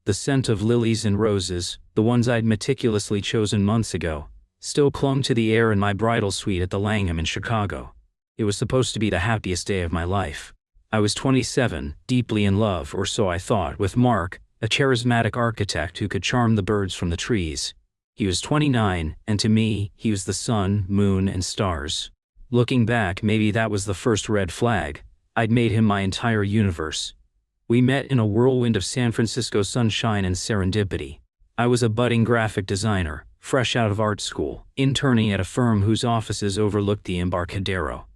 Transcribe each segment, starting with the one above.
The scent of lilies and roses, the ones I'd meticulously chosen months ago, still clung to the air in my bridal suite at the Langham in Chicago. It was supposed to be the happiest day of my life. I was 27, deeply in love, or so I thought, with Mark, a charismatic architect who could charm the birds from the trees. He was 29, and to me, he was the sun, moon, and stars. Looking back, maybe that was the first red flag. I'd made him my entire universe. We met in a whirlwind of San Francisco sunshine and serendipity. I was a budding graphic designer, fresh out of art school, interning at a firm whose offices overlooked the Embarcadero.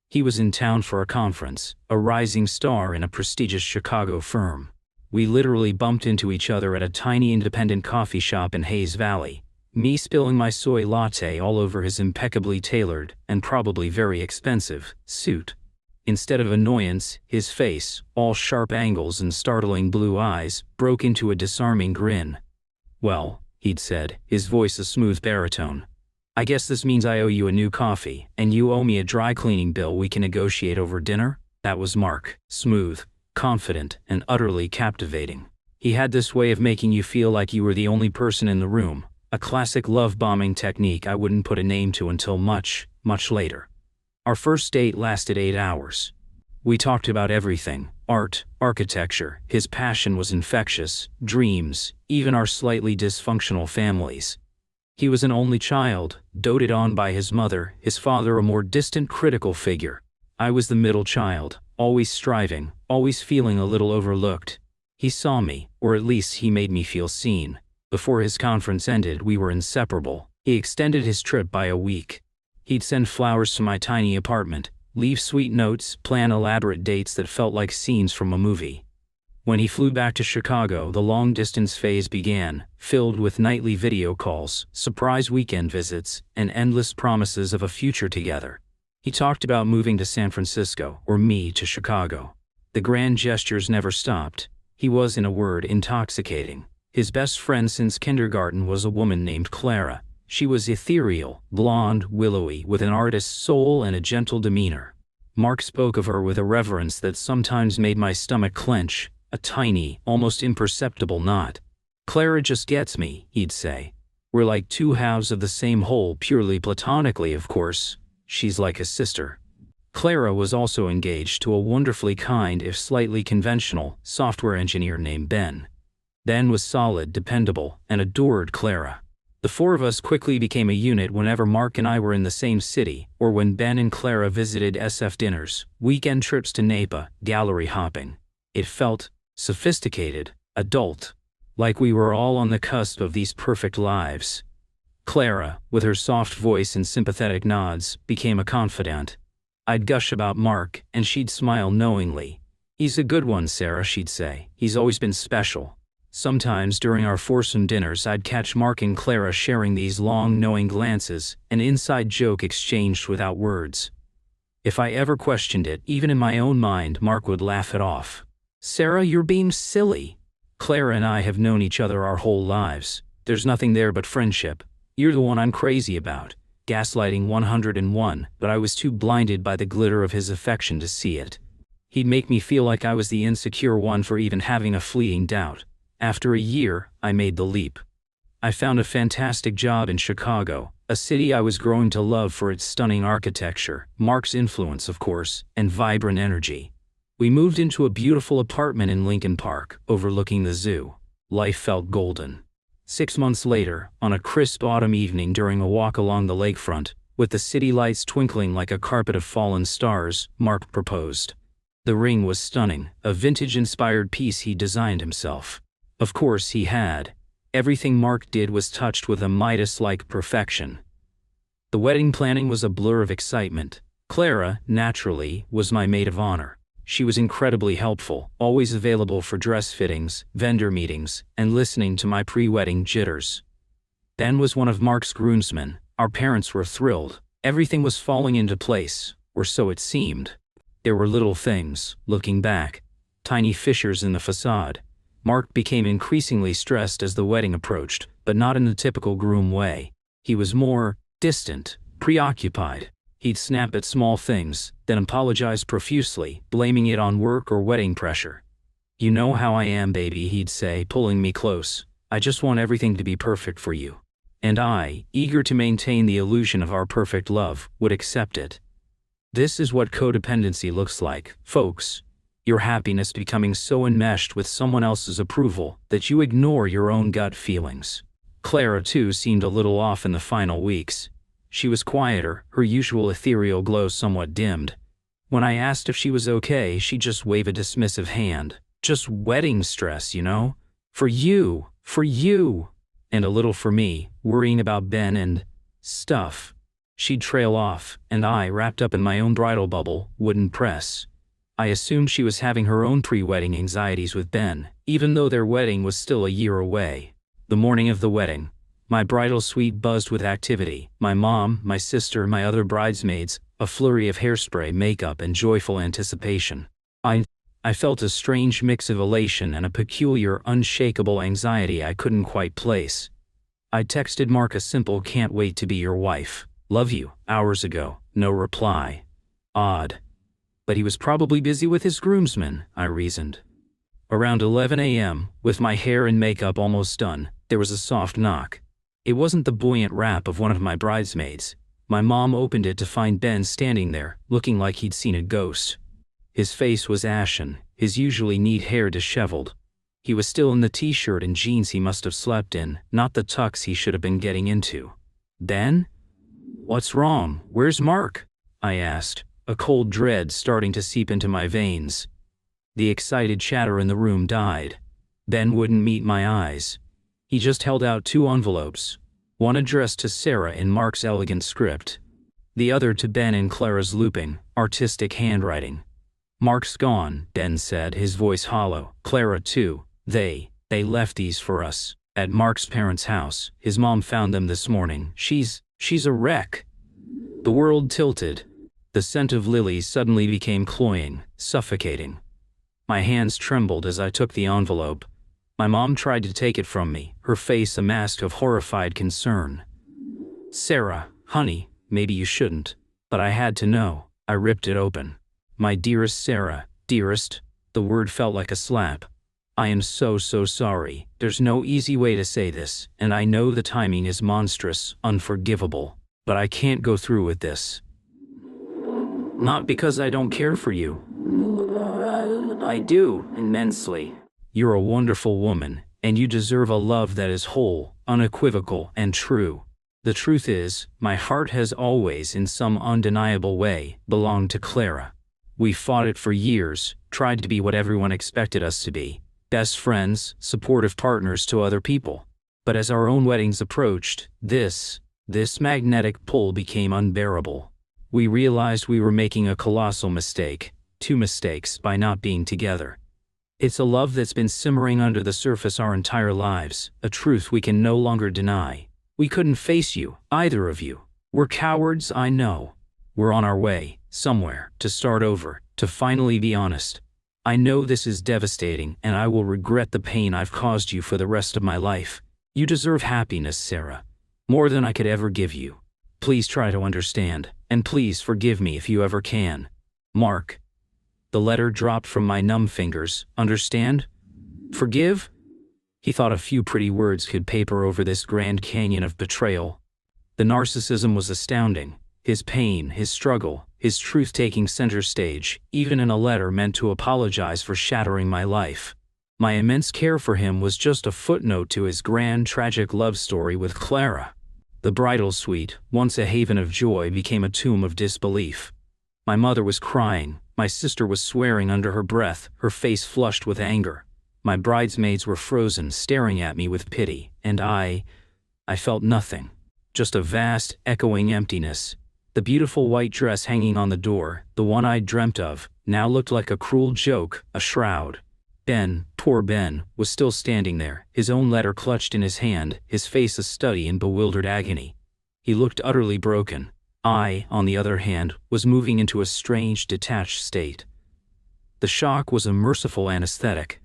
He was in town for a conference, a rising star in a prestigious Chicago firm. We literally bumped into each other at a tiny independent coffee shop in Hayes Valley, me spilling my soy latte all over his impeccably tailored, and probably very expensive, suit. Instead of annoyance, his face, all sharp angles and startling blue eyes, broke into a disarming grin. "Well," he'd said, his voice a smooth baritone, "I guess this means I owe you a new coffee, and you owe me a dry cleaning bill we can negotiate over dinner?" That was Mark, smooth, confident, and utterly captivating. He had this way of making you feel like you were the only person in the room, a classic love-bombing technique I wouldn't put a name to until much, much later. Our first date lasted 8 hours. We talked about everything: art, architecture, his passion was infectious, dreams, even our slightly dysfunctional families. He was an only child, doted on by his mother, his father a more distant critical figure. I was the middle child, always striving, always feeling a little overlooked. He saw me, or at least he made me feel seen. Before his conference ended, we were inseparable. He extended his trip by a week. He'd send flowers to my tiny apartment, leave sweet notes, plan elaborate dates that felt like scenes from a movie. When he flew back to Chicago, the long-distance phase began, filled with nightly video calls, surprise weekend visits, and endless promises of a future together. He talked about moving to San Francisco, or me to Chicago. The grand gestures never stopped. He was, in a word, intoxicating. His best friend since kindergarten was a woman named Clara. She was ethereal, blonde, willowy, with an artist's soul and a gentle demeanor. Mark spoke of her with a reverence that sometimes made my stomach clench, a tiny, almost imperceptible knot. "Clara just gets me," he'd say. "We're like two halves of the same whole, purely platonically, of course. She's like a sister." Clara was also engaged to a wonderfully kind, if slightly conventional, software engineer named Ben. Ben was solid, dependable, and adored Clara. The four of us quickly became a unit whenever Mark and I were in the same city, or when Ben and Clara visited SF dinners, weekend trips to Napa, gallery hopping. It felt sophisticated, adult, like we were all on the cusp of these perfect lives. Clara, with her soft voice and sympathetic nods, became a confidant. I'd gush about Mark, and she'd smile knowingly. "He's a good one, Sarah," she'd say. "He's always been special." Sometimes during our foursome dinners I'd catch Mark and Clara sharing these long, knowing glances, an inside joke exchanged without words. If I ever questioned it, even in my own mind, Mark would laugh it off. "Sarah, you're being silly. Clara and I have known each other our whole lives. There's nothing there but friendship. You're the one I'm crazy about." Gaslighting 101, but I was too blinded by the glitter of his affection to see it. He'd make me feel like I was the insecure one for even having a fleeting doubt. After a year, I made the leap. I found a fantastic job in Chicago, a city I was growing to love for its stunning architecture, Mark's influence, of course, and vibrant energy. We moved into a beautiful apartment in Lincoln Park, overlooking the zoo. Life felt golden. 6 months later, on a crisp autumn evening during a walk along the lakefront, with the city lights twinkling like a carpet of fallen stars, Mark proposed. The ring was stunning, a vintage-inspired piece he designed himself. Of course he had. Everything Mark did was touched with a Midas-like perfection. The wedding planning was a blur of excitement. Clara, naturally, was my maid of honor. She was incredibly helpful, always available for dress fittings, vendor meetings, and listening to my pre-wedding jitters. Ben was one of Mark's groomsmen. Our parents were thrilled. Everything was falling into place, or so it seemed. There were little things, looking back, tiny fissures in the facade. Mark became increasingly stressed as the wedding approached, but not in the typical groom way. He was more distant, preoccupied. He'd snap at small things, then apologize profusely, blaming it on work or wedding pressure. "You know how I am, baby," he'd say, pulling me close. "I just want everything to be perfect for you." And I, eager to maintain the illusion of our perfect love, would accept it. This is what codependency looks like, folks. Your happiness becoming so enmeshed with someone else's approval that you ignore your own gut feelings. Clara, too, seemed a little off in the final weeks. She was quieter, her usual ethereal glow somewhat dimmed. When I asked if she was okay, she'd just wave a dismissive hand. "Just wedding stress, you know? For you. And a little for me, worrying about Ben and stuff." She'd trail off, and I, wrapped up in my own bridal bubble, wouldn't press. I assumed she was having her own pre-wedding anxieties with Ben, even though their wedding was still a year away. The morning of the wedding, my bridal suite buzzed with activity. My mom, my sister, my other bridesmaids, a flurry of hairspray, makeup, and joyful anticipation. I felt a strange mix of elation and a peculiar, unshakable anxiety I couldn't quite place. I texted Mark a simple "can't wait to be your wife. Love you" hours ago. No reply. Odd. But he was probably busy with his groomsmen, I reasoned. Around 11 a.m., with my hair and makeup almost done, there was a soft knock. It wasn't the buoyant rap of one of my bridesmaids. My mom opened it to find Ben standing there, looking like he'd seen a ghost. His face was ashen, his usually neat hair disheveled. He was still in the t-shirt and jeans he must have slept in, not the tux he should have been getting into. "Ben? What's wrong? Where's Mark?" I asked, a cold dread starting to seep into my veins. The excited chatter in the room died. Ben wouldn't meet my eyes. He just held out 2 envelopes, one addressed to Sarah in Mark's elegant script, the other to Ben in Clara's looping, artistic handwriting. "Mark's gone," Ben said, his voice hollow. "Clara too. They left these for us at Mark's parents' house. His mom found them this morning. She's a wreck." The world tilted. The scent of lilies suddenly became cloying, suffocating. My hands trembled as I took the envelope. My mom tried to take it from me, her face a mask of horrified concern. "Sarah, honey, maybe you shouldn't." But I had to know. I ripped it open. "My dearest Sarah, dearest," the word felt like a slap. "I am so sorry. There's no easy way to say this, and I know the timing is monstrous, unforgivable, but I can't go through with this. Not because I don't care for you. I do, immensely. You're a wonderful woman, and you deserve a love that is whole, unequivocal, and true. The truth is, my heart has always, in some undeniable way, belonged to Clara. We fought it for years, tried to be what everyone expected us to be, best friends, supportive partners to other people. But as our own weddings approached, this magnetic pull became unbearable. We realized we were making a colossal mistake, 2 mistakes, by not being together. It's a love that's been simmering under the surface our entire lives, a truth we can no longer deny. We couldn't face you, either of you. We're cowards, I know. We're on our way, somewhere, to start over, to finally be honest. I know this is devastating, and I will regret the pain I've caused you for the rest of my life. You deserve happiness, Sarah. More than I could ever give you. Please try to understand, and please forgive me if you ever can. Mark." The letter dropped from my numb fingers. "Understand? Forgive?" He thought a few pretty words could paper over this Grand Canyon of betrayal. The narcissism was astounding. His pain, his struggle, his truth taking center stage, even in a letter meant to apologize for shattering my life. My immense care for him was just a footnote to his grand, tragic love story with Clara. The bridal suite, once a haven of joy, became a tomb of disbelief. My mother was crying, my sister was swearing under her breath, her face flushed with anger. My bridesmaids were frozen, staring at me with pity, and I felt nothing. Just a vast, echoing emptiness. The beautiful white dress hanging on the door, the one I'd dreamt of, now looked like a cruel joke, a shroud. Ben, poor Ben, was still standing there, his own letter clutched in his hand, his face a study in bewildered agony. He looked utterly broken. I, on the other hand, was moving into a strange, detached state. The shock was a merciful anesthetic.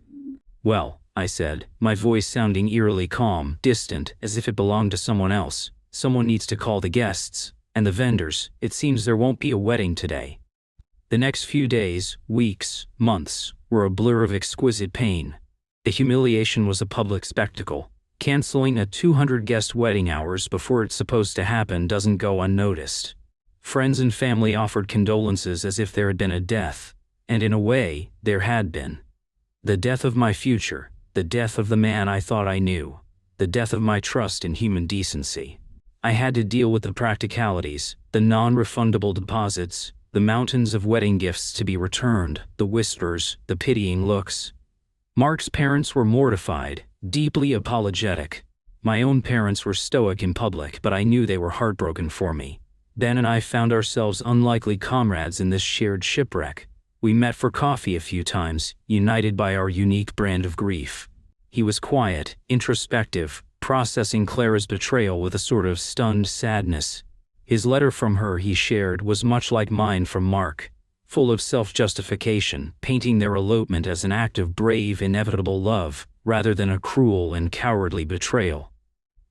"Well," I said, my voice sounding eerily calm, distant, as if it belonged to someone else. "Someone needs to call the guests. And the vendors. It seems there won't be a wedding today." The next few days, weeks, months, were a blur of exquisite pain. The humiliation was a public spectacle. Canceling a 200-guest wedding hours before it's supposed to happen doesn't go unnoticed. Friends and family offered condolences as if there had been a death, and in a way, there had been. The death of my future, the death of the man I thought I knew, the death of my trust in human decency. I had to deal with the practicalities, the non-refundable deposits, the mountains of wedding gifts to be returned, the whispers, the pitying looks. Mark's parents were mortified, deeply apologetic. My own parents were stoic in public, but I knew they were heartbroken for me. Ben and I found ourselves unlikely comrades in this shared shipwreck. We met for coffee a few times, united by our unique brand of grief. He was quiet, introspective, processing Clara's betrayal with a sort of stunned sadness. His letter from her he shared was much like mine from Mark, full of self-justification, painting their elopement as an act of brave, inevitable love, rather than a cruel and cowardly betrayal.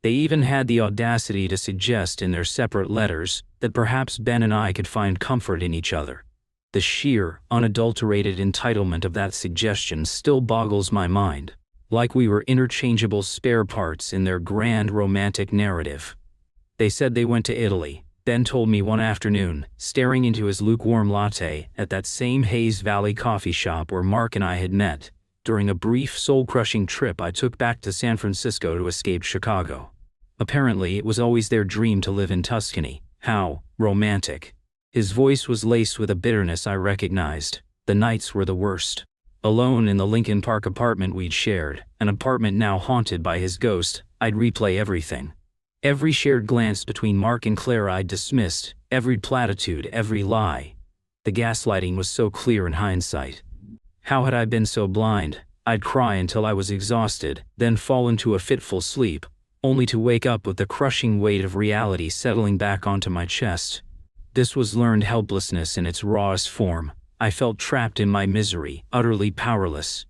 They even had the audacity to suggest in their separate letters that perhaps Ben and I could find comfort in each other. The sheer, unadulterated entitlement of that suggestion still boggles my mind, like we were interchangeable spare parts in their grand romantic narrative. They said they went to Italy. Ben told me one afternoon, staring into his lukewarm latte at that same Hayes Valley coffee shop where Mark and I had met, during a brief soul-crushing trip I took back to San Francisco to escape Chicago. Apparently, it was always their dream to live in Tuscany. How romantic. His voice was laced with a bitterness I recognized. The nights were the worst. Alone in the Lincoln Park apartment we'd shared, an apartment now haunted by his ghost, I'd replay everything. Every shared glance between Mark and Clara I'd dismissed, every platitude, every lie. The gaslighting was so clear in hindsight. How had I been so blind? I'd cry until I was exhausted, then fall into a fitful sleep, only to wake up with the crushing weight of reality settling back onto my chest. This was learned helplessness in its rawest form. I felt trapped in my misery, utterly powerless.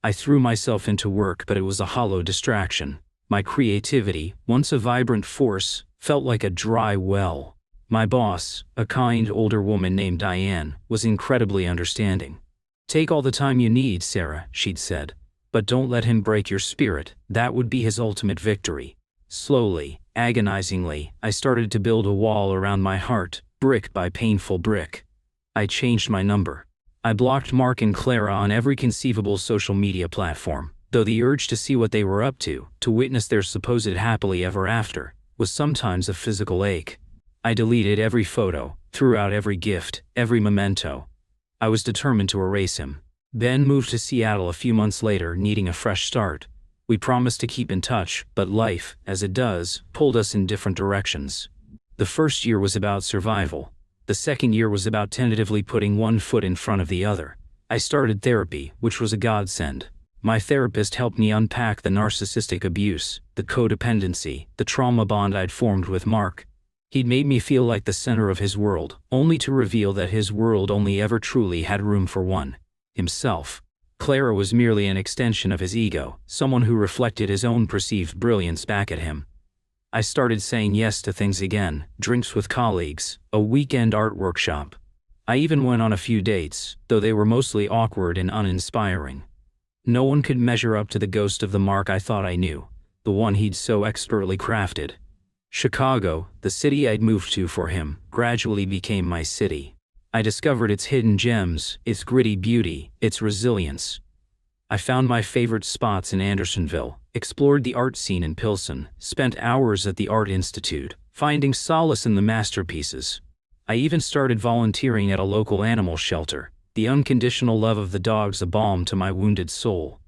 I threw myself into work, but it was a hollow distraction. My creativity, once a vibrant force, felt like a dry well. My boss, a kind older woman named Diane, was incredibly understanding. "Take all the time you need, Sarah," she'd said. "But don't let him break your spirit. That would be his ultimate victory." Slowly, agonizingly, I started to build a wall around my heart, brick by painful brick. I changed my number. I blocked Mark and Clara on every conceivable social media platform, though the urge to see what they were up to witness their supposed happily ever after, was sometimes a physical ache. I deleted every photo, threw out every gift, every memento. I was determined to erase him. Ben moved to Seattle a few months later, needing a fresh start. We promised to keep in touch, but life, as it does, pulled us in different directions. The first year was about survival. The second year was about tentatively putting one foot in front of the other. I started therapy, which was a godsend. My therapist helped me unpack the narcissistic abuse, the codependency, the trauma bond I'd formed with Mark. He'd made me feel like the center of his world, only to reveal that his world only ever truly had room for one: himself. Clara was merely an extension of his ego, someone who reflected his own perceived brilliance back at him. I started saying yes to things again: drinks with colleagues, a weekend art workshop. I even went on a few dates, though they were mostly awkward and uninspiring. No one could measure up to the ghost of the Mark I thought I knew, the one he'd so expertly crafted. Chicago, the city I'd moved to for him, gradually became my city. I discovered its hidden gems, its gritty beauty, its resilience. I found my favorite spots in Andersonville, explored the art scene in Pilsen, spent hours at the Art Institute, finding solace in the masterpieces. I even started volunteering at a local animal shelter, the unconditional love of the dogs a balm to my wounded soul.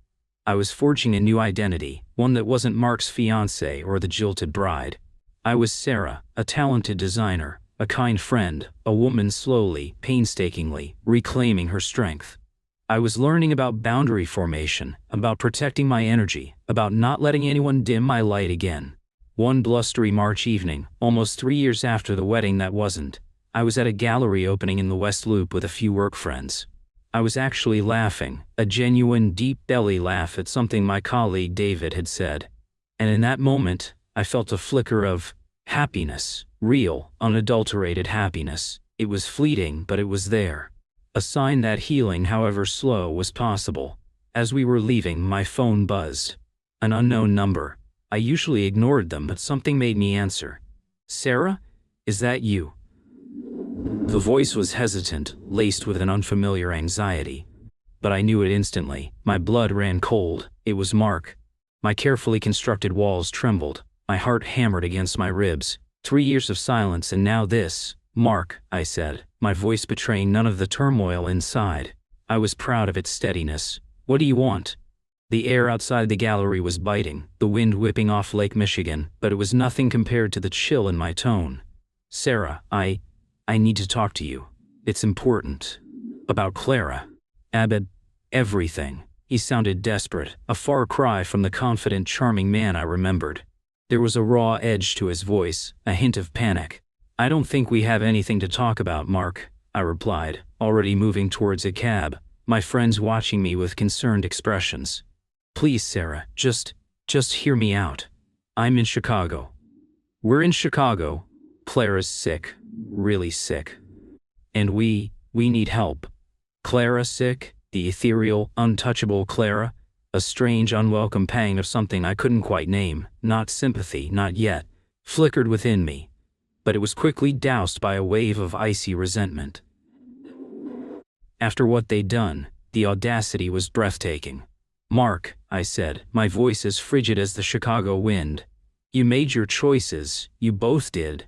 I was forging a new identity, one that wasn't Mark's fiance or the jilted bride. I was Sarah, a talented designer, a kind friend, a woman slowly, painstakingly, reclaiming her strength. I was learning about boundary formation, about protecting my energy, about not letting anyone dim my light again. One blustery March evening, almost 3 years after the wedding that wasn't, I was at a gallery opening in the West Loop with a few work friends. I was actually laughing, a genuine deep belly laugh at something my colleague David had said. And in that moment, I felt a flicker of happiness, real, unadulterated happiness. It was fleeting, but it was there. A sign that healing, however slow, was possible. As we were leaving, my phone buzzed. An unknown number. I usually ignored them, but something made me answer. "Sarah? Is that you?" The voice was hesitant, laced with an unfamiliar anxiety. But I knew it instantly. My blood ran cold. It was Mark. My carefully constructed walls trembled. My heart hammered against my ribs. 3 years of silence, and now this. "Mark," I said, my voice betraying none of the turmoil inside. I was proud of its steadiness. "What do you want?" The air outside the gallery was biting, the wind whipping off Lake Michigan, but it was nothing compared to the chill in my tone. "Sarah, I need to talk to you. It's important. About Clara." "Abed, everything." He sounded desperate, a far cry from the confident, charming man I remembered. There was a raw edge to his voice, a hint of panic. "I don't think we have anything to talk about, Mark," I replied, already moving towards a cab, my friends watching me with concerned expressions. "Please, Sarah, just hear me out. I'm in Chicago." "We're in Chicago. Clara's sick, really sick. And we need help." Clara sick? The ethereal, untouchable Clara? A strange, unwelcome pang of something I couldn't quite name, not sympathy, not yet, flickered within me. But it was quickly doused by a wave of icy resentment. After what they'd done, the audacity was breathtaking. "Mark," I said, my voice as frigid as the Chicago wind, "you made your choices, you both did.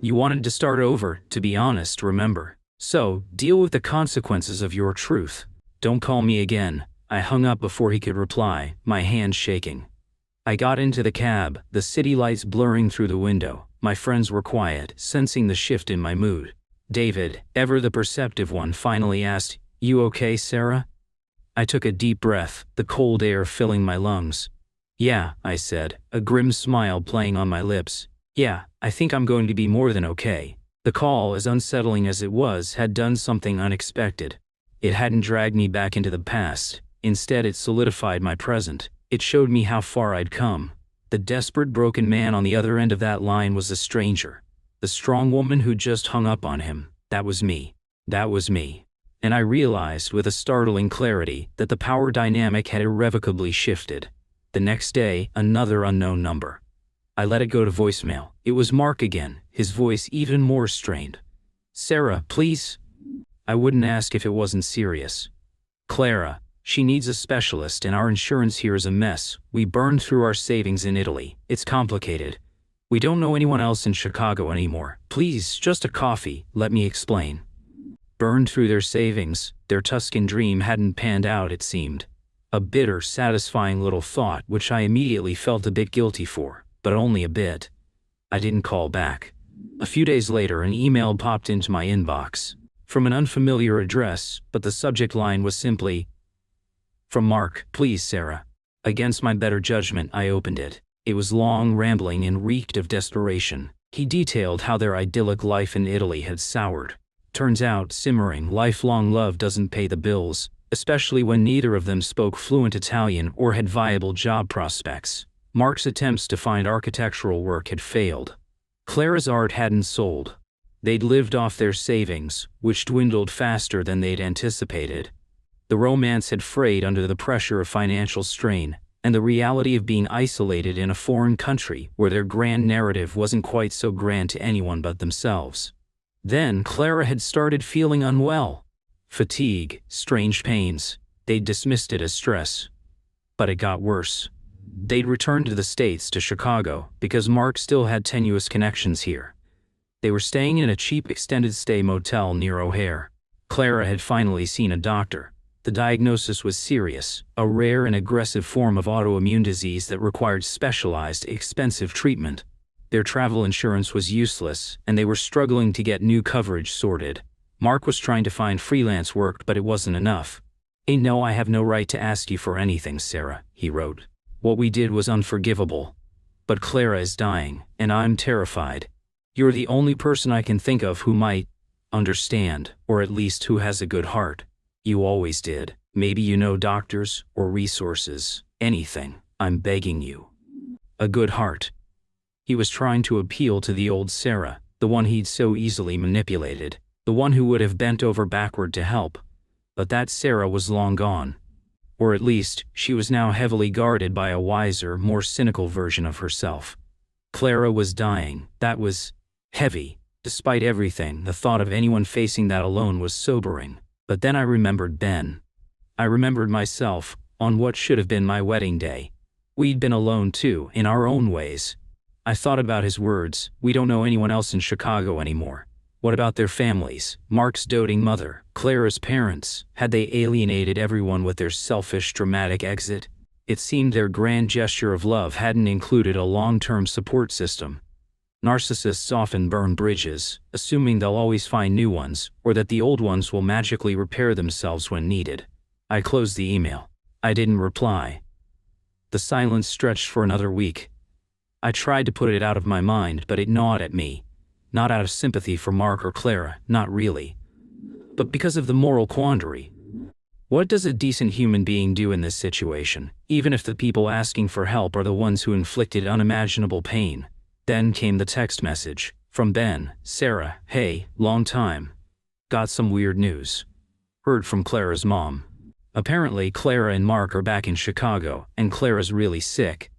You wanted to start over, to be honest, remember? So, deal with the consequences of your truth. Don't call me again." I hung up before he could reply, my hand shaking. I got into the cab, the city lights blurring through the window. My friends were quiet, sensing the shift in my mood. David, ever the perceptive one, finally asked, "You okay, Sarah?" I took a deep breath, the cold air filling my lungs. "Yeah," I said, a grim smile playing on my lips. "Yeah, I think I'm going to be more than okay." The call, as unsettling as it was, had done something unexpected. It hadn't dragged me back into the past. Instead, it solidified my present. It showed me how far I'd come. The desperate, broken man on the other end of that line was a stranger. The strong woman who just hung up on him. That was me. That was me. And I realized with a startling clarity that the power dynamic had irrevocably shifted. The next day, another unknown number. I let it go to voicemail. It was Mark again, his voice even more strained. "Sarah, please?" I wouldn't ask if it wasn't serious. "Clara. She needs a specialist, and our insurance here is a mess. We burned through our savings in Italy. It's complicated. We don't know anyone else in Chicago anymore. Please, just a coffee, let me explain." Burned through their savings, their Tuscan dream hadn't panned out, it seemed. A bitter, satisfying little thought which I immediately felt a bit guilty for, but only a bit. I didn't call back. A few days later, an email popped into my inbox. From an unfamiliar address, but the subject line was simply, "From Mark, please, Sarah." Against my better judgment, I opened it. It was long, rambling, and reeked of desperation. He detailed how their idyllic life in Italy had soured. Turns out, simmering, lifelong love doesn't pay the bills, especially when neither of them spoke fluent Italian or had viable job prospects. Mark's attempts to find architectural work had failed. Clara's art hadn't sold. They'd lived off their savings, which dwindled faster than they'd anticipated. The romance had frayed under the pressure of financial strain, and the reality of being isolated in a foreign country where their grand narrative wasn't quite so grand to anyone but themselves. Then Clara had started feeling unwell. Fatigue, strange pains. They'd dismissed it as stress. But it got worse. They'd returned to the States, to Chicago, because Mark still had tenuous connections here. They were staying in a cheap extended stay motel near O'Hare. Clara had finally seen a doctor. The diagnosis was serious, a rare and aggressive form of autoimmune disease that required specialized, expensive treatment. Their travel insurance was useless, and they were struggling to get new coverage sorted. Mark was trying to find freelance work, but it wasn't enough. "No, I have no right to ask you for anything, Sarah," he wrote. "What we did was unforgivable. But Clara is dying, and I'm terrified. You're the only person I can think of who might understand, or at least who has a good heart. You always did. Maybe you know doctors, or resources, anything. I'm begging you." A good heart. He was trying to appeal to the old Sarah, the one he'd so easily manipulated, the the one who would have bent over backward to help. But that Sarah was long gone. Or at least, she was now heavily guarded by a wiser, more cynical version of herself. Clara was dying. That was heavy. Despite everything, the thought of anyone facing that alone was sobering. But then I remembered Ben. I remembered myself, on what should have been my wedding day. We'd been alone too, in our own ways. I thought about his words, "We don't know anyone else in Chicago anymore." What about their families? Mark's doting mother, Clara's parents, had they alienated everyone with their selfish, dramatic exit? It seemed their grand gesture of love hadn't included a long-term support system. Narcissists often burn bridges, assuming they'll always find new ones, or that the old ones will magically repair themselves when needed. I closed the email. I didn't reply. The silence stretched for another week. I tried to put it out of my mind, but it gnawed at me. Not out of sympathy for Mark or Clara, not really. But because of the moral quandary. What does a decent human being do in this situation, even if the people asking for help are the ones who inflicted unimaginable pain? Then came the text message. From Ben, Sarah, "Hey, long time. Got some weird news. Heard from Clara's mom. Apparently Clara and Mark are back in Chicago, and Clara's really sick.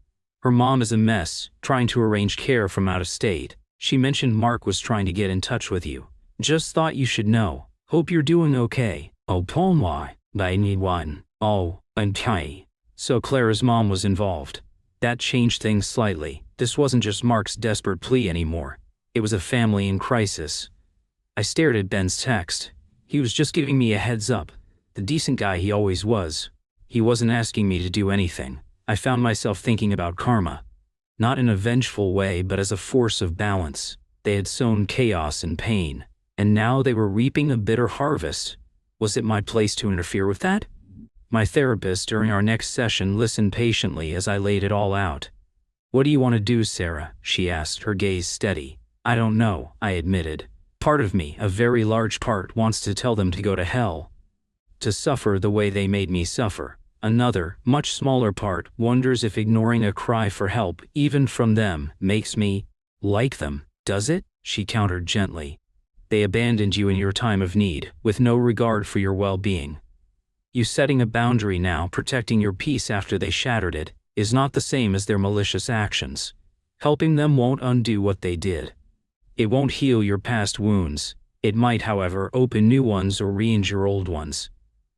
Her mom is a mess, trying to arrange care from out of state. She mentioned Mark was trying to get in touch with you. Just thought you should know. Hope you're doing okay. Oh, Paul, why? I need one. Oh, and Kai." So Clara's mom was involved. That changed things slightly. This wasn't just Mark's desperate plea anymore. It was a family in crisis. I stared at Ben's text. He was just giving me a heads up. The decent guy he always was. He wasn't asking me to do anything. I found myself thinking about karma. Not in a vengeful way, but as a force of balance. They had sown chaos and pain, and now they were reaping a bitter harvest. Was it my place to interfere with that? My therapist during our next session listened patiently as I laid it all out. "What do you want to do, Sarah?" she asked, her gaze steady. "I don't know," I admitted. "Part of me, a very large part, wants to tell them to go to hell. To suffer the way they made me suffer. Another, much smaller part, wonders if ignoring a cry for help, even from them, makes me like them. Does it?" she countered gently. "They abandoned you in your time of need, with no regard for your well-being. You setting a boundary now, protecting your peace after they shattered it, is not the same as their malicious actions. Helping them won't undo what they did. It won't heal your past wounds. It might, however, open new ones or re-injure old ones.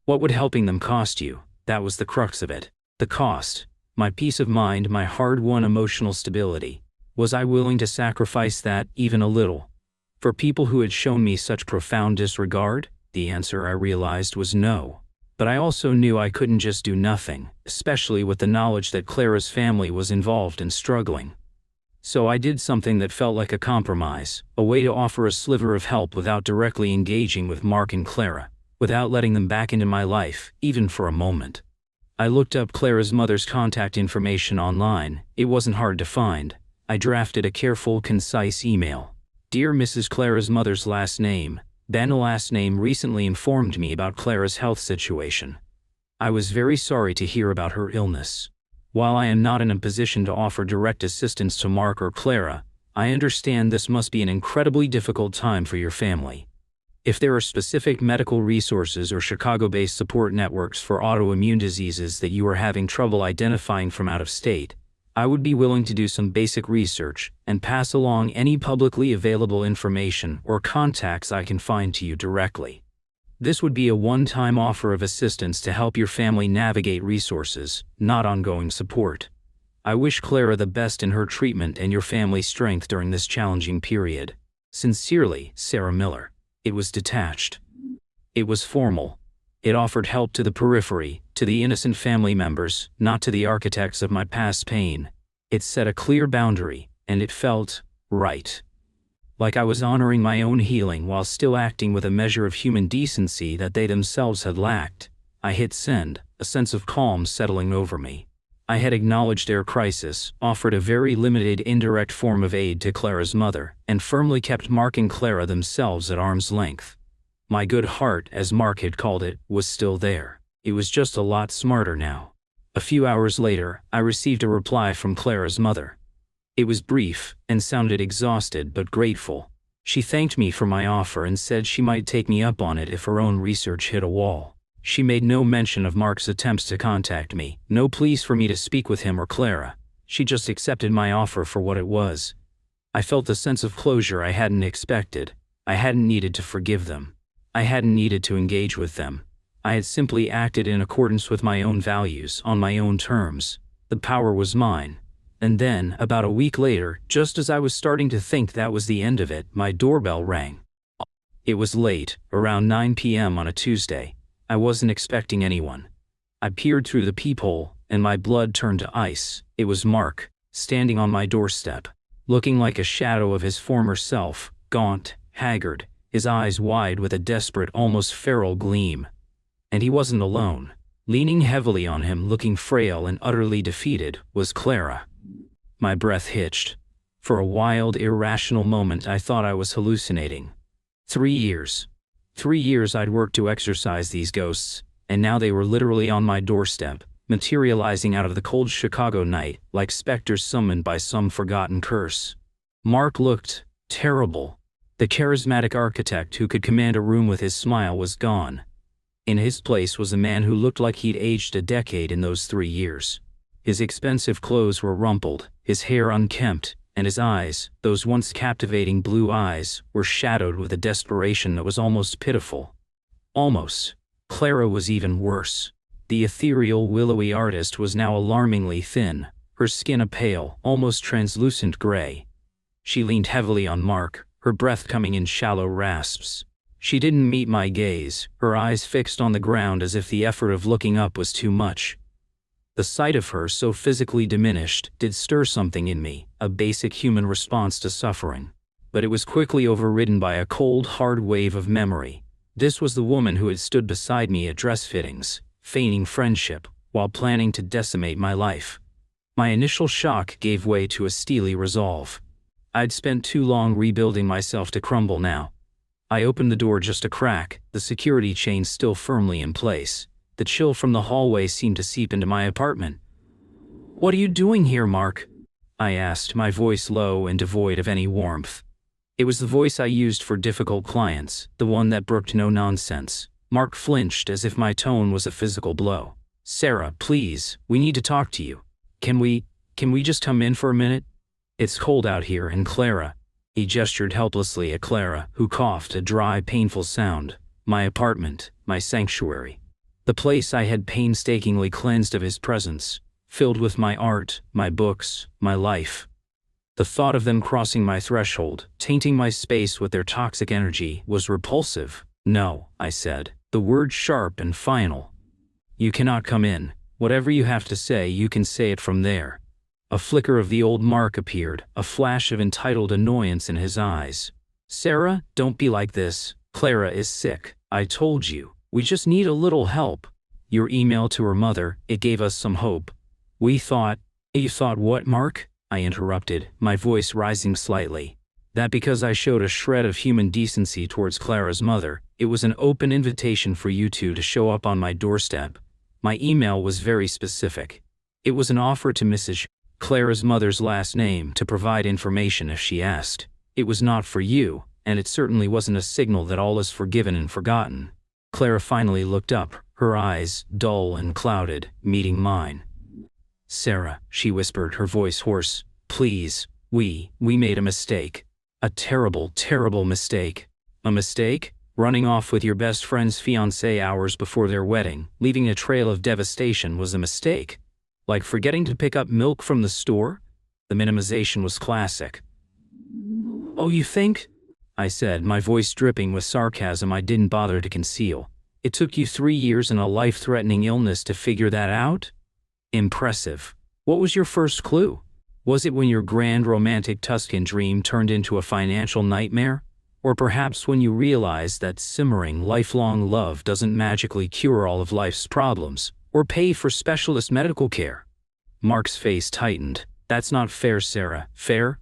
What would helping them cost you? That was the crux of it. The cost. My peace of mind, my hard-won emotional stability. Was I willing to sacrifice that, even a little? For people who had shown me such profound disregard? The answer, I realized, was no. But I also knew I couldn't just do nothing, especially with the knowledge that Clara's family was involved and struggling. So I did something that felt like a compromise, a way to offer a sliver of help without directly engaging with Mark and Clara, without letting them back into my life, even for a moment. I looked up Clara's mother's contact information online. It wasn't hard to find. I drafted a careful, concise email. "Dear Mrs. Clara's mother's last name, Ben last name recently informed me about Clara's health situation. I was very sorry to hear about her illness. While I am not in a position to offer direct assistance to Mark or Clara, I understand this must be an incredibly difficult time for your family. If there are specific medical resources or Chicago-based support networks for autoimmune diseases that you are having trouble identifying from out of state, I would be willing to do some basic research and pass along any publicly available information or contacts I can find to you directly. This would be a one-time offer of assistance to help your family navigate resources, not ongoing support. I wish Clara the best in her treatment and your family's strength during this challenging period. Sincerely, Sarah Miller." It was detached. It was formal. It offered help to the periphery, to the innocent family members, not to the architects of my past pain. It set a clear boundary, and it felt right. Like I was honoring my own healing while still acting with a measure of human decency that they themselves had lacked. I hit send, a sense of calm settling over me. I had acknowledged their crisis, offered a very limited indirect form of aid to Clara's mother, and firmly kept Mark and Clara themselves at arm's length. My good heart, as Mark had called it, was still there. It was just a lot smarter now. A few hours later, I received a reply from Clara's mother. It was brief, and sounded exhausted but grateful. She thanked me for my offer and said she might take me up on it if her own research hit a wall. She made no mention of Mark's attempts to contact me, no pleas for me to speak with him or Clara. She just accepted my offer for what it was. I felt a sense of closure I hadn't expected. I hadn't needed to forgive them. I hadn't needed to engage with them. I had simply acted in accordance with my own values, on my own terms. The power was mine. And then, about a week later, just as I was starting to think that was the end of it, my doorbell rang. It was late, around 9 p.m. on a Tuesday. I wasn't expecting anyone. I peered through the peephole, and my blood turned to ice. It was Mark, standing on my doorstep, looking like a shadow of his former self, gaunt, haggard, his eyes wide with a desperate, almost feral gleam. And he wasn't alone. Leaning heavily on him, looking frail and utterly defeated, was Clara. My breath hitched. For a wild, irrational moment I thought I was hallucinating. 3 years. 3 years I'd worked to exorcise these ghosts, and now they were literally on my doorstep, materializing out of the cold Chicago night like specters summoned by some forgotten curse. Mark looked terrible. The charismatic architect who could command a room with his smile was gone. In his place was a man who looked like he'd aged a decade in those 3 years. His expensive clothes were rumpled, his hair unkempt, and his eyes, those once captivating blue eyes, were shadowed with a desperation that was almost pitiful. Almost. Clara was even worse. The ethereal, willowy artist was now alarmingly thin, her skin a pale, almost translucent gray. She leaned heavily on Mark, her breath coming in shallow rasps. She didn't meet my gaze, her eyes fixed on the ground as if the effort of looking up was too much. The sight of her, so physically diminished, did stir something in me, a basic human response to suffering. But it was quickly overridden by a cold, hard wave of memory. This was the woman who had stood beside me at dress fittings, feigning friendship, while planning to decimate my life. My initial shock gave way to a steely resolve. I'd spent too long rebuilding myself to crumble now. I opened the door just a crack, the security chain still firmly in place. The chill from the hallway seemed to seep into my apartment. "What are you doing here, Mark?" I asked, my voice low and devoid of any warmth. It was the voice I used for difficult clients, the one that brooked no nonsense. Mark flinched as if my tone was a physical blow. "Sarah, please, we need to talk to you. Can we just come in for a minute? It's cold out here, and Clara." He gestured helplessly at Clara, who coughed, a dry, painful sound. My apartment, my sanctuary. The place I had painstakingly cleansed of his presence, filled with my art, my books, my life. The thought of them crossing my threshold, tainting my space with their toxic energy, was repulsive. "No," I said, the word sharp and final. "You cannot come in. Whatever you have to say, you can say it from there." A flicker of the old Mark appeared, a flash of entitled annoyance in his eyes. "Sarah, don't be like this. Clara is sick. I told you. We just need a little help. Your email to her mother, it gave us some hope. We thought—" "You thought what, Mark?" I interrupted, my voice rising slightly. "That because I showed a shred of human decency towards Clara's mother, it was an open invitation for you two to show up on my doorstep. My email was very specific. It was an offer to Mrs. Clara's mother's last name to provide information if she asked. It was not for you, and it certainly wasn't a signal that all is forgiven and forgotten." Clara finally looked up, her eyes, dull and clouded, meeting mine. "Sarah," she whispered, her voice hoarse, "please, we made a mistake. A terrible, terrible mistake." "A mistake? Running off with your best friend's fiancé hours before their wedding, leaving a trail of devastation, was a mistake? Like forgetting to pick up milk from the store?" The minimization was classic. "Oh, you think?" I said, my voice dripping with sarcasm I didn't bother to conceal. "It took you 3 years and a life-threatening illness to figure that out? Impressive. What was your first clue? Was it when your grand romantic Tuscan dream turned into a financial nightmare? Or perhaps when you realized that simmering, lifelong love doesn't magically cure all of life's problems, or pay for specialist medical care?" Mark's face tightened. "That's not fair, Sarah." "Fair?"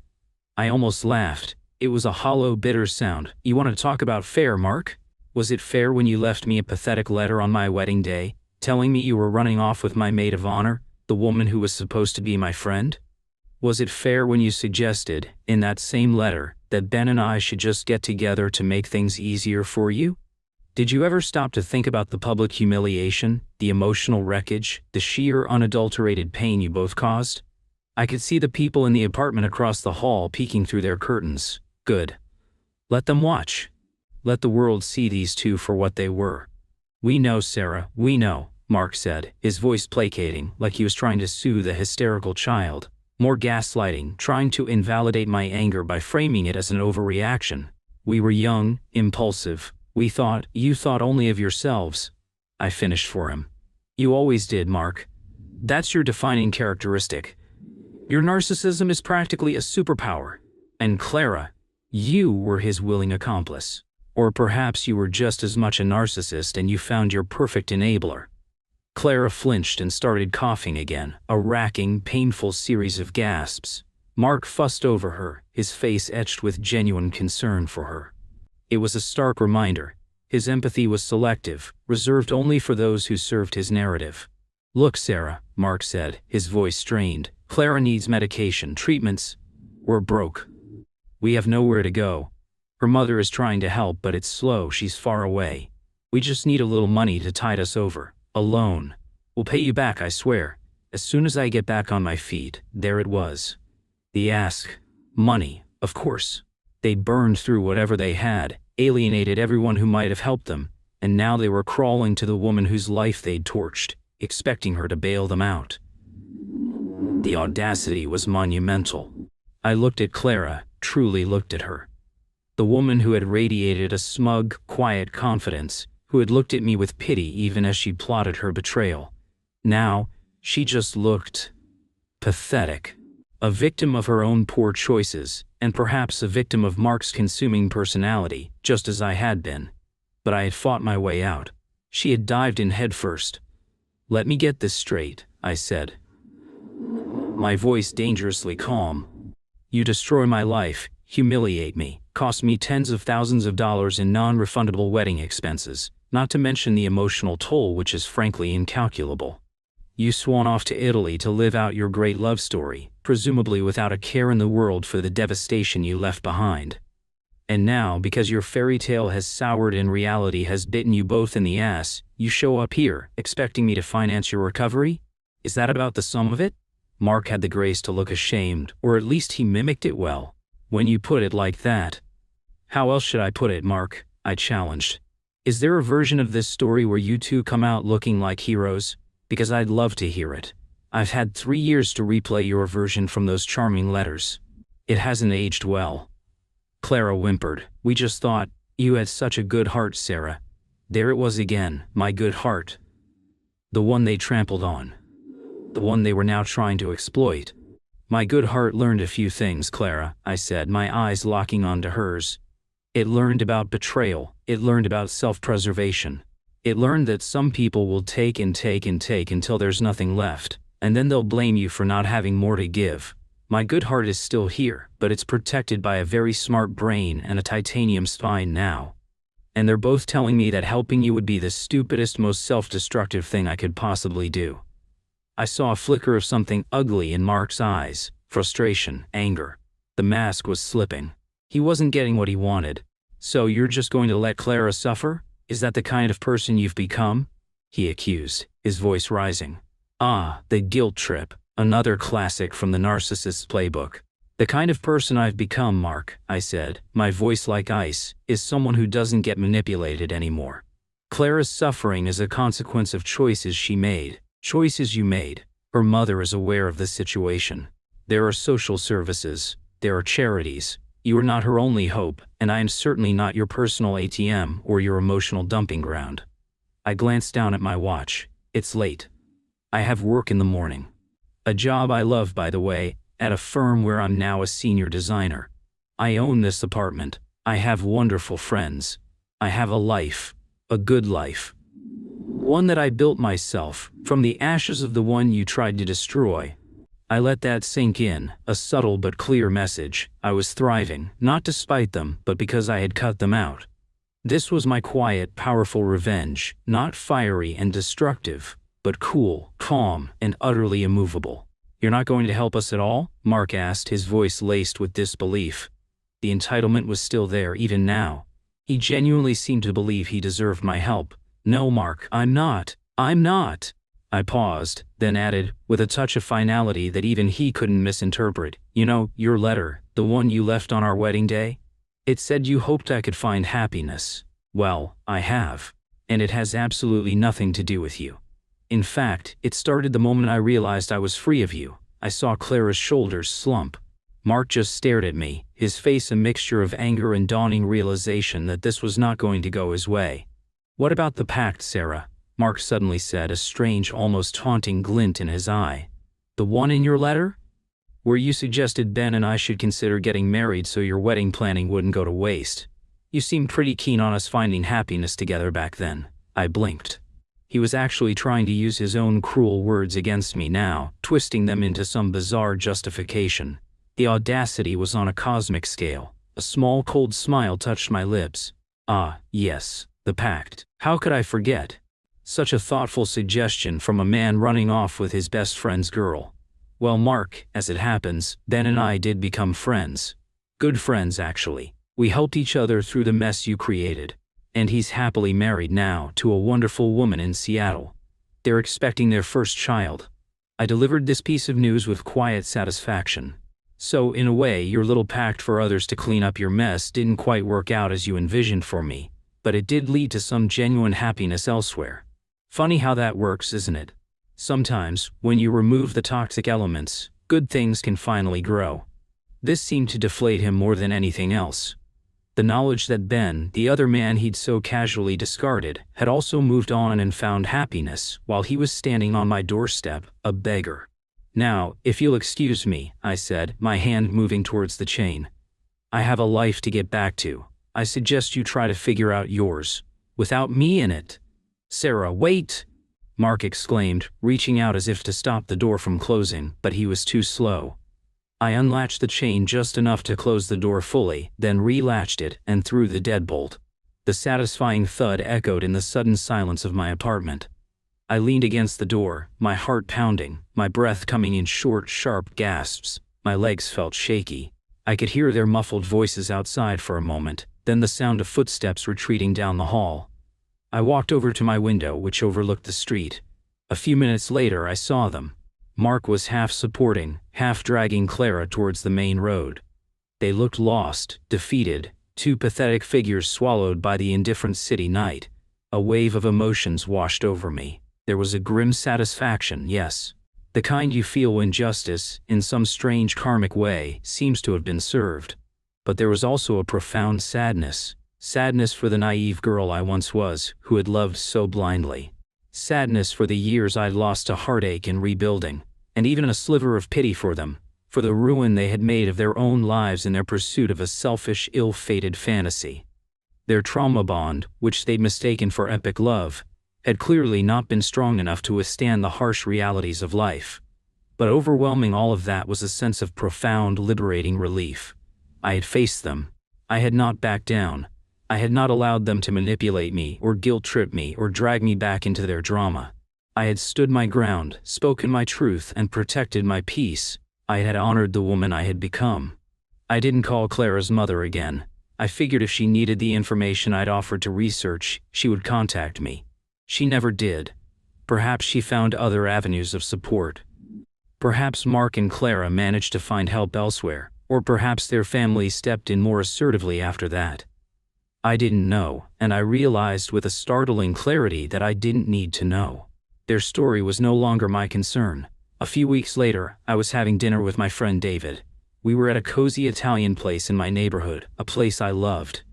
I almost laughed. It was a hollow, bitter sound. "You want to talk about fair, Mark? Was it fair when you left me a pathetic letter on my wedding day, telling me you were running off with my maid of honor, the woman who was supposed to be my friend? Was it fair when you suggested, in that same letter, That Ben and I should just get together to make things easier for you? Did you ever stop to think about the public humiliation, the emotional wreckage, the sheer unadulterated pain you both caused? I could see the people in the apartment across the hall peeking through their curtains. Good. Let them watch. Let the world see these two for what they were. We know, Sarah, we know, Mark said, his voice placating, like he was trying to soothe a hysterical child. More gaslighting, trying to invalidate my anger by framing it as an overreaction. We were young, impulsive. You thought only of yourselves. I finished for him. You always did, Mark. That's your defining characteristic. Your narcissism is practically a superpower. And Clara, you were his willing accomplice. Or perhaps you were just as much a narcissist and you found your perfect enabler. Clara flinched and started coughing again, a racking, painful series of gasps. Mark fussed over her, his face etched with genuine concern for her. It was a stark reminder. His empathy was selective, reserved only for those who served his narrative. Look, Sarah, Mark said, his voice strained. Clara needs medication, treatments. We're broke. We have nowhere to go. Her mother is trying to help, but it's slow, she's far away. We just need a little money to tide us over. A loan. We'll pay you back, I swear. As soon as I get back on my feet. There it was. The ask. Money, of course. They burned through whatever they had, alienated everyone who might have helped them, and now they were crawling to the woman whose life they'd torched, expecting her to bail them out. The audacity was monumental. I looked at Clara, truly looked at her. The woman who had radiated a smug, quiet confidence, who had looked at me with pity even as she plotted her betrayal. Now, she just looked pathetic. A victim of her own poor choices, and perhaps a victim of Mark's consuming personality, just as I had been. But I had fought my way out. She had dived in headfirst. Let me get this straight, I said, my voice dangerously calm. You destroy my life, humiliate me, cost me tens of thousands of dollars in non-refundable wedding expenses, not to mention the emotional toll, which is frankly incalculable. You swan off to Italy to live out your great love story, presumably without a care in the world for the devastation you left behind. And now, because your fairy tale has soured and reality has bitten you both in the ass, you show up here, expecting me to finance your recovery? Is that about the sum of it? Mark had the grace to look ashamed, or at least he mimicked it well. When you put it like that. How else should I put it, Mark? I challenged. Is there a version of this story where you two come out looking like heroes? Because I'd love to hear it. I've had 3 years to replay your version from those charming letters. It hasn't aged well. Clara whimpered. We just thought, you had such a good heart, Sarah. There it was again, my good heart. The one they trampled on. The one they were now trying to exploit. My good heart learned a few things, Clara, I said, my eyes locking onto hers. It learned about betrayal. It learned about self-preservation. It learned that some people will take and take and take until there's nothing left, and then they'll blame you for not having more to give. My good heart is still here, but it's protected by a very smart brain and a titanium spine now. And they're both telling me that helping you would be the stupidest, most self-destructive thing I could possibly do. I saw a flicker of something ugly in Mark's eyes. Frustration, anger. The mask was slipping. He wasn't getting what he wanted. So you're just going to let Clara suffer? Is that the kind of person you've become? He accused, his voice rising. Ah, the guilt trip. Another classic from the Narcissist's playbook. The kind of person I've become, Mark, I said, my voice like ice, is someone who doesn't get manipulated anymore. Clara's suffering is a consequence of choices she made. Choices you made. Her mother is aware of the situation. There are social services. There are charities. You are not her only hope, and I am certainly not your personal ATM or your emotional dumping ground. I glanced down at my watch. It's late. I have work in the morning. A job I love, by the way, at a firm where I'm now a senior designer. I own this apartment. I have wonderful friends. I have a life. A good life. One that I built myself, from the ashes of the one you tried to destroy. I let that sink in, a subtle but clear message. I was thriving, not to spite them, but because I had cut them out. This was my quiet, powerful revenge, not fiery and destructive, but cool, calm, and utterly immovable. You're not going to help us at all? Mark asked, his voice laced with disbelief. The entitlement was still there even now. He genuinely seemed to believe he deserved my help. "No, Mark, I'm not. I'm not." I paused, then added, with a touch of finality that even he couldn't misinterpret, "You know, your letter, the one you left on our wedding day? It said you hoped I could find happiness. Well, I have. And it has absolutely nothing to do with you. In fact, it started the moment I realized I was free of you." I saw Clara's shoulders slump. Mark just stared at me, his face a mixture of anger and dawning realization that this was not going to go his way. "What about the pact, Sarah?" Mark suddenly said, a strange, almost taunting glint in his eye. "The one in your letter? Where you suggested Ben and I should consider getting married so your wedding planning wouldn't go to waste. You seemed pretty keen on us finding happiness together back then." I blinked. He was actually trying to use his own cruel words against me now, twisting them into some bizarre justification. The audacity was on a cosmic scale. A small cold smile touched my lips. "Ah, yes, the pact. How could I forget? Such a thoughtful suggestion from a man running off with his best friend's girl. Well, Mark, as it happens, Ben and I did become friends. Good friends, actually. We helped each other through the mess you created. And he's happily married now to a wonderful woman in Seattle. They're expecting their first child." I delivered this piece of news with quiet satisfaction. "So, in a way, your little pact for others to clean up your mess didn't quite work out as you envisioned for me, but it did lead to some genuine happiness elsewhere. Funny how that works, isn't it? Sometimes, when you remove the toxic elements, good things can finally grow." This seemed to deflate him more than anything else. The knowledge that Ben, the other man he'd so casually discarded, had also moved on and found happiness while he was standing on my doorstep, a beggar. "Now, if you'll excuse me," I said, my hand moving towards the chain. "I have a life to get back to. I suggest you try to figure out yours. Without me in it." "Sarah, wait!" Mark exclaimed, reaching out as if to stop the door from closing, but he was too slow. I unlatched the chain just enough to close the door fully, then relatched it and threw the deadbolt. The satisfying thud echoed in the sudden silence of my apartment. I leaned against the door, my heart pounding, my breath coming in short, sharp gasps. My legs felt shaky. I could hear their muffled voices outside for a moment, then the sound of footsteps retreating down the hall. I walked over to my window, which overlooked the street. A few minutes later, I saw them. Mark was half supporting, half dragging Clara towards the main road. They looked lost, defeated, two pathetic figures swallowed by the indifferent city night. A wave of emotions washed over me. There was a grim satisfaction, yes. The kind you feel when justice, in some strange karmic way, seems to have been served. But there was also a profound sadness. Sadness for the naive girl I once was, who had loved so blindly. Sadness for the years I'd lost to heartache and rebuilding, and even a sliver of pity for them, for the ruin they had made of their own lives in their pursuit of a selfish, ill-fated fantasy. Their trauma bond, which they'd mistaken for epic love, had clearly not been strong enough to withstand the harsh realities of life. But overwhelming all of that was a sense of profound, liberating relief. I had faced them. I had not backed down. I had not allowed them to manipulate me or guilt-trip me or drag me back into their drama. I had stood my ground, spoken my truth, and protected my peace. I had honored the woman I had become. I didn't call Clara's mother again. I figured if she needed the information I'd offered to research, she would contact me. She never did. Perhaps she found other avenues of support. Perhaps Mark and Clara managed to find help elsewhere, or perhaps their family stepped in more assertively after that. I didn't know, and I realized with a startling clarity that I didn't need to know. Their story was no longer my concern. A few weeks later, I was having dinner with my friend David. We were at a cozy Italian place in my neighborhood, a place I loved.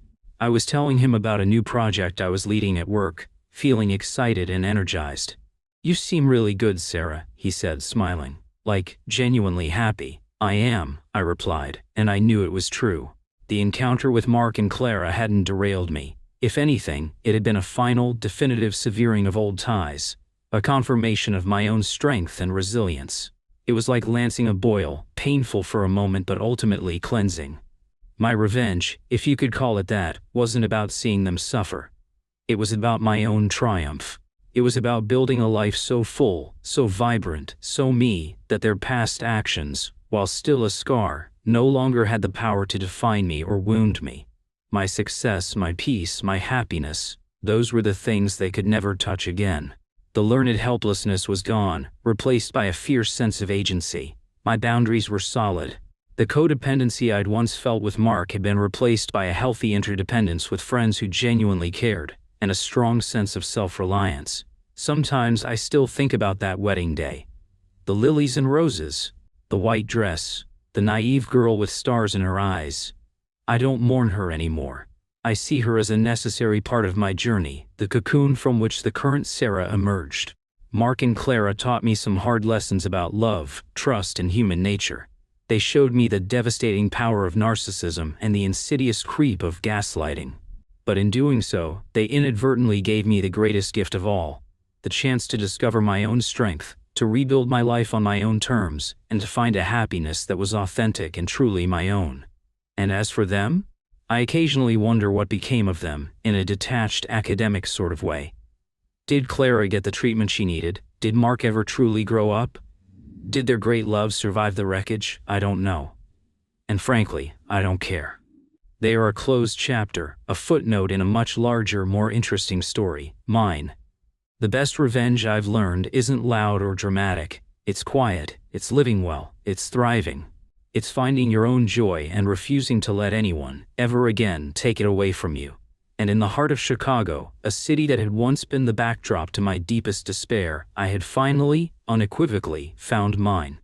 I was telling him about a new project I was leading at work, feeling excited and energized. "You seem really good, Sarah," he said, smiling. "Like, genuinely happy." "I am," I replied, and I knew it was true. The encounter with Mark and Clara hadn't derailed me. If anything, it had been a final, definitive severing of old ties, a confirmation of my own strength and resilience. It was like lancing a boil, painful for a moment but ultimately cleansing. My revenge, if you could call it that, wasn't about seeing them suffer. It was about my own triumph. It was about building a life so full, so vibrant, so me, that their past actions, while still a scar, no longer had the power to define me or wound me. My success, my peace, my happiness, those were the things they could never touch again. The learned helplessness was gone, replaced by a fierce sense of agency. My boundaries were solid. The codependency I'd once felt with Mark had been replaced by a healthy interdependence with friends who genuinely cared, and a strong sense of self-reliance. Sometimes I still think about that wedding day. The lilies and roses, the white dress, the naive girl with stars in her eyes. I don't mourn her anymore. I see her as a necessary part of my journey, the cocoon from which the current Sarah emerged. Mark and Clara taught me some hard lessons about love, trust, and human nature. They showed me the devastating power of narcissism and the insidious creep of gaslighting. But in doing so, they inadvertently gave me the greatest gift of all, the chance to discover my own strength, to rebuild my life on my own terms, and to find a happiness that was authentic and truly my own. And as for them, I occasionally wonder what became of them, in a detached academic sort of way. Did Clara get the treatment she needed? Did Mark ever truly grow up? Did their great love survive the wreckage? I don't know. And frankly, I don't care. They are a closed chapter, a footnote in a much larger, more interesting story, mine. The best revenge I've learned isn't loud or dramatic. It's quiet, it's living well, it's thriving. It's finding your own joy and refusing to let anyone, ever again, take it away from you. And in the heart of Chicago, a city that had once been the backdrop to my deepest despair, I had finally, unequivocally, found mine.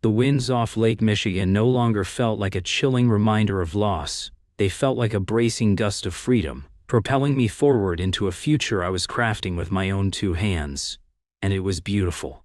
The winds off Lake Michigan no longer felt like a chilling reminder of loss. They felt like a bracing gust of freedom, propelling me forward into a future I was crafting with my own two hands. And it was beautiful.